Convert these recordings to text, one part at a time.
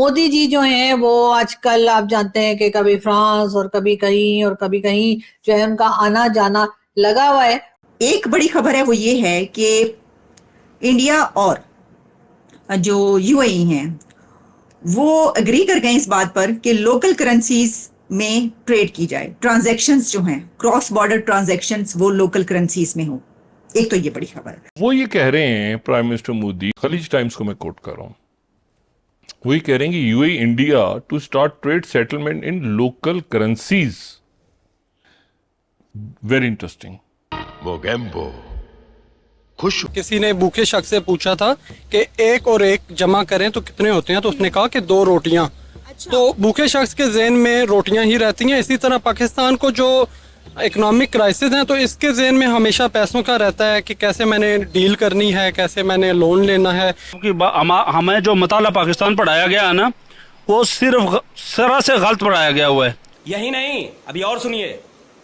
मोदी जी जो हैं वो आजकल आप जानते हैं कि कभी फ्रांस और कभी कहीं और कभी कहीं जो है उनका आना जाना लगा हुआ है। एक बड़ी खबर है वो ये है कि इंडिया और जो यूएई हैं वो एग्री कर गए इस बात पर कि लोकल करेंसीज में ट्रेड की जाए, ट्रांजैक्शंस जो हैं क्रॉस बॉर्डर ट्रांजैक्शंस वो लोकल करेंसीज में हो। एक तो ये बड़ी खबर है। वो ये कह रहे हैं prime minister Modi, Khaleej Times को मैं कोट कर रहा हूं, वही कह रहे हैं कि UAE India to start trade settlement in local currencies. Very interesting. Mogambo खुश। किसी ने भूखे शख्स से पूछा था कि एक और एक जमा करें तो कितने होते हैं, तो उसने कहा कि 2 रोटियां। तो भूखे शख्स के ज़हन में रोटियां ही रहती हैं। इसी तरह पाकिस्तान को जो इकोनॉमिक क्राइसिस है तो इसके ज़हन में हमेशा पैसों का रहता है कि कैसे मैंने डील करनी है, कैसे मैंने लोन लेना है। क्योंकि हमें जो मताला पाकिस्तान पढ़ाया गया है ना, वो सिर्फ सरा से गलत पढ़ाया गया हुआ है। यही नहीं, अभी और सुनिए।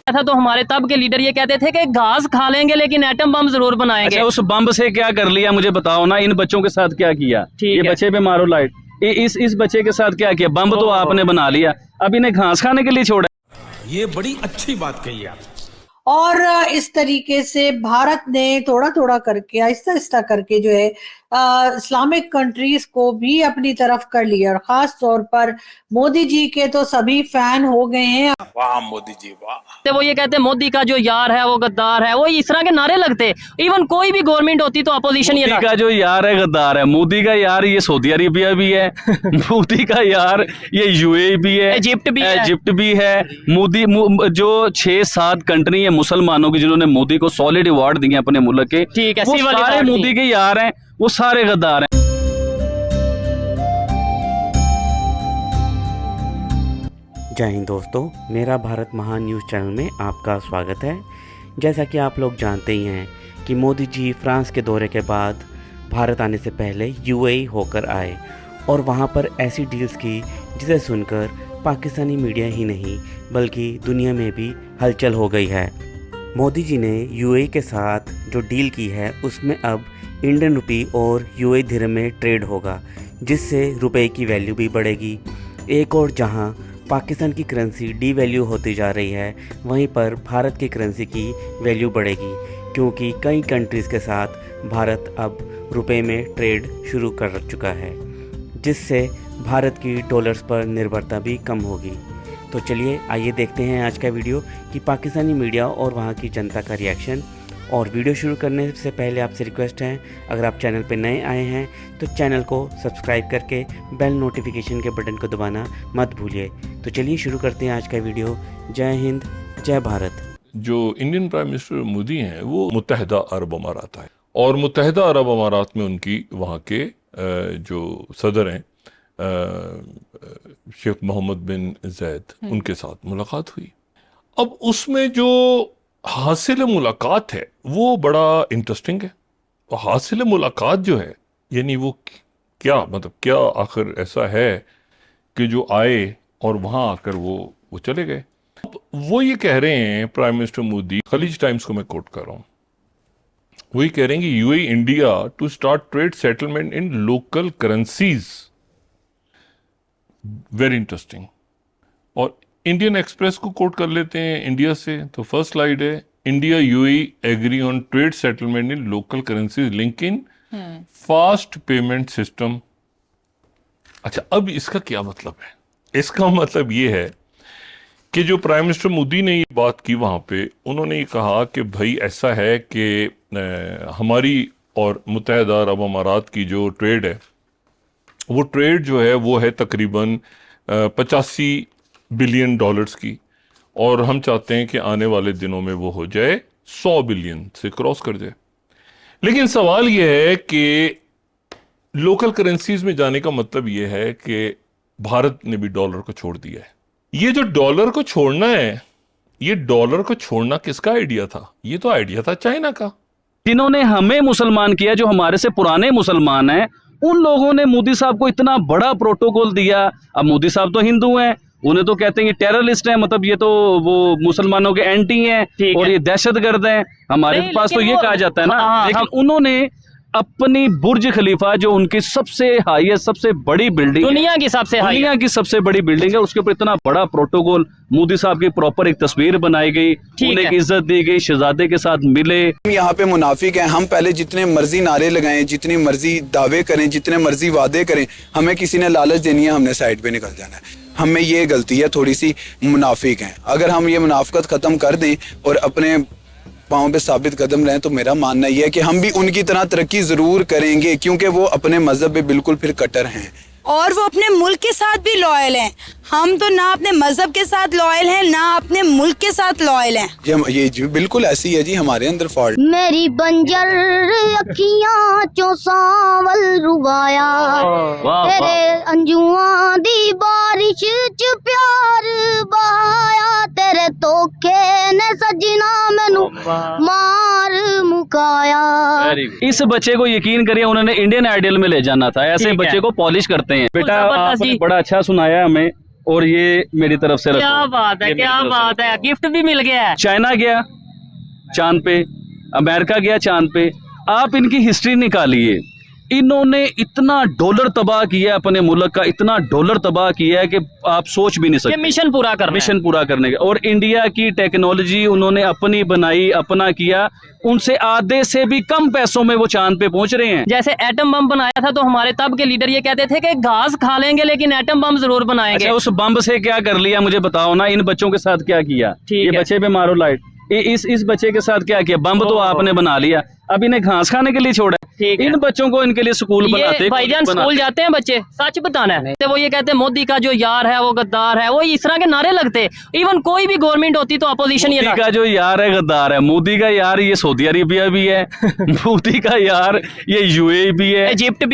था तो हमारे तब के लीडर ये कहते थे कि घास खा लेंगे लेकिन एटम बम जरूर बनाएंगे। अच्छा, उस बम से क्या कर लिया मुझे बताओ ना, इन बच्चों के साथ क्या किया? ये बच्चे पे मारो लाइट, इस बच्चे के साथ क्या किया? बम तो आपने बना लिया, अब इन्हें घास खाने के लिए छोड़ा। ये बड़ी अच्छी बात कही आप। और इस तरीके से भारत ने थोड़ा थोड़ा करके आहिस्ता आहिस्ता करके जो है इस्लामिक कंट्रीज को भी अपनी तरफ कर लिया, और खास तौर पर मोदी जी के तो सभी फैन हो गए हैं। वाह मोदी जी वाह। तो वो ये कहते मोदी का जो यार है वो गद्दार है, वो इस तरह के नारे लगते। इवन कोई भी गवर्नमेंट होती तो अपोजिशन मोदी का जो यार है गद्दार है, मोदी का यार ये सऊदी अरेबिया भी है मोदी का यार ये यूएई भी है, इजिप्ट भी है। मोदी जो 6-7 कंट्री है मुसलमानों की जिन्होंने मोदी को सॉलिड अवार्ड दिए अपने मुल्क के, ठीक है, वो सारे मोदी के यार हैं, वो सारे गद्दार हैं। जय हिंद दोस्तों, मेरा भारत महान न्यूज़ चैनल में आपका स्वागत है। जैसा कि आप लोग जानते ही हैं कि मोदी जी फ्रांस के दौरे के बाद भारत आने से पहले यूएई होकर आए और वहां पर ऐसी डील्स की जिसे सुनकर पाकिस्तानी मीडिया ही नहीं बल्कि दुनिया में भी हलचल हो गई है। मोदी जी ने यूएई के साथ जो डील की है उसमें अब इंडियन रुपी और यूएई दिरहम में ट्रेड होगा, जिससे रुपए की वैल्यू भी बढ़ेगी। एक और जहां पाकिस्तान की करेंसी डीवैल्यू होती जा रही है, वहीं पर भारत की करेंसी की वैल्यू बढ़ेगी, क्योंकि कई कंट्रीज़ के साथ भारत अब रुपए में ट्रेड शुरू कर चुका है, जिससे भारत की डॉलर्स पर निर्भरता भी कम होगी। तो चलिए आइए देखते हैं आज का वीडियो कि पाकिस्तानी मीडिया और वहाँ की जनता का रिएक्शन। और वीडियो शुरू करने से पहले आपसे रिक्वेस्ट है, अगर आप चैनल पर नए आए हैं तो चैनल को सब्सक्राइब करके बेल नोटिफिकेशन के बटन को दबाना मत भूलिए। तो चलिए शुरू करते हैं आज का वीडियो। जय हिंद, जय भारत। जो इंडियन प्राइम मिनिस्टर मोदी हैं वो मुत्तहिदा अरब अमारात है, और मुत्तहिदा अरब अमारात में उनकी वहाँ के जो सदर हैं शेख मोहम्मद बिन ज़ैद, उनके साथ मुलाकात हुई। अब उसमें जो हासिल मुलाकात है वो बड़ा इंटरेस्टिंग है। और हासिल मुलाकात जो है यानी वो क्या मतलब क्या आखिर ऐसा है कि जो आए और वहाँ आकर वो चले गए। वो ये कह रहे हैं prime minister Modi, Khaleej Times को मैं कोट कर रहा हूँ, वही कह रहे हैं कि UAE India to start trade settlement in local currencies. Very interesting. और इंडियन एक्सप्रेस को कोट कर लेते हैं इंडिया से, तो फर्स्ट स्लाइड है, India UAE agree on trade settlement in local currencies link in fast payment system. अच्छा, अब इसका क्या मतलब है? इसका मतलब ये है कि जो प्राइम मिनिस्टर मोदी ने ये बात की वहां पे, उन्होंने ये कहा कि भाई ऐसा है कि हमारी और मुत्तहिदा अरब अमारात की जो ट्रेड है वो ट्रेड जो है वो है तकरीबन 85 बिलियन डॉलर्स की, और हम चाहते हैं कि आने वाले दिनों में वो हो जाए 100 बिलियन से क्रॉस कर जाए। लेकिन सवाल ये है कि लोकल करेंसीज में जाने का मतलब ये है कि भारत ने भी डॉलर को छोड़ दिया है। ये जो डॉलर को छोड़ना है, ये डॉलर को छोड़ना किसका आइडिया था? ये तो आइडिया था चाइना का। जिन्होंने हमें मुसलमान किया, जो हमारे से पुराने मुसलमान हैं, उन लोगों ने मोदी साहब को इतना बड़ा प्रोटोकॉल दिया। अब मोदी साहब तो हिंदू हैं, उन्हें तो कहते हैं कि टेररिस्ट हैं, मतलब ये तो वो मुसलमानों के एंटी हैं और ये दहशतगर्द हैं। हमारे पास तो ये कहा जाता है ना। लेकिन उन्होंने अपनी बुर्ज खलीफा जो उनकी सबसे हाईएस्ट सबसे बड़ी बिल्डिंग दुनिया की सबसे हाई दुनिया की सबसे बड़ी बिल्डिंग है, उसके ऊपर इतना बड़ा प्रोटोकॉल, मोदी साहब की प्रॉपर एक तस्वीर बनाई गई, उन्हें एक इज्जत दी गई, शहजादे के साथ मिले। यहाँ पे मुनाफिक हैं, हम पहले जितने मर्जी नारे लगाएं, जितनी मर्जी दावे करें, जितने मर्जी वादे करें, हमें किसी ने लालच देनी है, हमने साइड पे निकल जाना है। हमें ये गलती है, थोड़ी सी मुनाफिक हैं। अगर हम ये मुनाफिकत खत्म कर दें और अपने पाँव पे साबित कदम रहें तो मेरा मानना यह है कि हम भी उनकी तरह तरक्की जरूर करेंगे, क्योंकि वो अपने मजहब पे बिल्कुल फिर कट्टर हैं और वो अपने मुल्क के साथ भी लॉयल हैं। हम तो ना अपने मजहब के साथ लॉयल हैं, ना अपने मुल्क के साथ लॉयल हैं। ये जी बिल्कुल ऐसी है जी, हमारे अंदर फॉल्ट। मेरी बंजर अखियां चो सावल रुबाया, तेरे अंजुआ दी बारिश च प्यार बहाया, तेरे तोखे ने सजना मैनू मार मुकाया। इस बच्चे को यकीन करिए उन्होंने इंडियन आइडल में ले जाना था, ऐसे बच्चे को पॉलिश करते हैं। बेटा आपने बड़ा अच्छा सुनाया हमें, और ये मेरी तरफ से क्या बात है, क्या बात है, गिफ्ट भी मिल गया है। चाइना गया चांद पे, अमेरिका गया चांद पे, आप इनकी हिस्ट्री निकालिए, इन्होंने इतना डॉलर तबाह किया अपने मुल्क का, इतना डॉलर तबाह किया है कि आप सोच भी नहीं सकते। मिशन पूरा करने का। और इंडिया की टेक्नोलॉजी उन्होंने अपनी बनाई, अपना किया, उनसे आधे से भी कम पैसों में वो चांद पे पहुंच रहे हैं। जैसे एटम बम बनाया था तो हमारे तब के लीडर ये कहते थे कि घास खा लेंगे लेकिन एटम बम जरूर बनाएंगे। अच्छा, उस बम से क्या कर लिया मुझे बताओ ना, इन बच्चों के साथ क्या किया? ये बच्चे पे मारो लाइट, इस बच्चे के साथ क्या किया? बम तो आपने बना लिया, अब इन्हें घास खाने के लिए छोड़ा। इन बच्चों को इनके लिए स्कूल बनाते, भाईजान स्कूल जाते हैं बच्चे, सच बताना है। तो वो ये कहते हैं मोदी का जो यार है वो गद्दार है, वो इस तरह के नारे लगते। इवन कोई भी गवर्नमेंट होती तो अपोजिशन ये मोदी का जो यार है गद्दार है, मोदी का यार ये सऊदी अरेबिया भी है, मोदी का यार ये यूएई भी है, इजिप्ट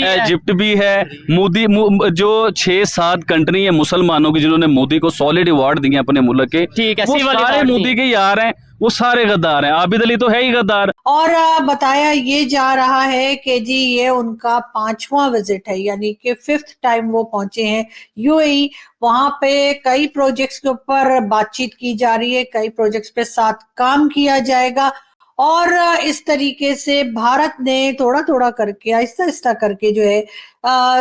भी है। मोदी जो 6-7 कंट्री है मुसलमानों की जिन्होंने मोदी को सॉलिड अवार्ड दिए अपने मुल्क के, ठीक है, वो सारे मोदी के यार हैं, वो सारे गद्दार हैं। आबिद अली तो है ही गद्दार। और बताया ये जा रहा है कि जी ये उनका 5वां विजिट है, यानी कि 5th टाइम वो पहुंचे हैं यूएई। वहां पे कई प्रोजेक्ट्स के ऊपर बातचीत की जा रही है, कई प्रोजेक्ट्स पे साथ काम किया जाएगा, और इस तरीके से भारत ने थोड़ा थोड़ा करके आहिस्ता आहिस्ता करके जो है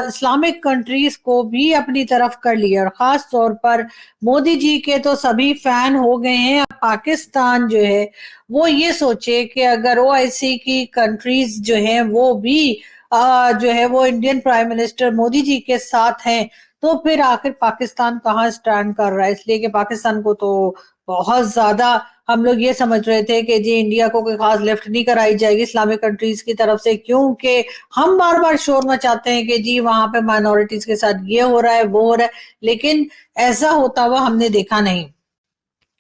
इस्लामिक कंट्रीज को भी अपनी तरफ कर लिया। और खास तौर पर मोदी जी के तो सभी फैन हो गए हैं। पाकिस्तान जो है वो ये सोचे कि अगर ओआईसी की कंट्रीज जो हैं वो भी जो है वो Indian prime minister Modi ji के साथ हैं, तो फिर आखिर पाकिस्तान कहाँ स्टैंड कर रहा है। इसलिए कि पाकिस्तान को तो बहुत ज्यादा हम लोग ये समझ रहे थे कि जी इंडिया को कोई खास लिफ्ट नहीं कराई जाएगी इस्लामिक कंट्रीज की तरफ से, क्योंकि हम बार बार शोर मचाते हैं कि जी वहां पे माइनॉरिटीज के साथ ये हो रहा है वो हो रहा है, लेकिन ऐसा होता हुआ हमने देखा नहीं।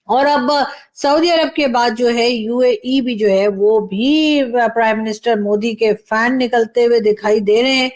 और अब सऊदी अरब के बाद जो है यूएई भी जो है वो भी प्राइम मिनिस्टर मोदी के फैन निकलते हुए दिखाई दे रहे हैं।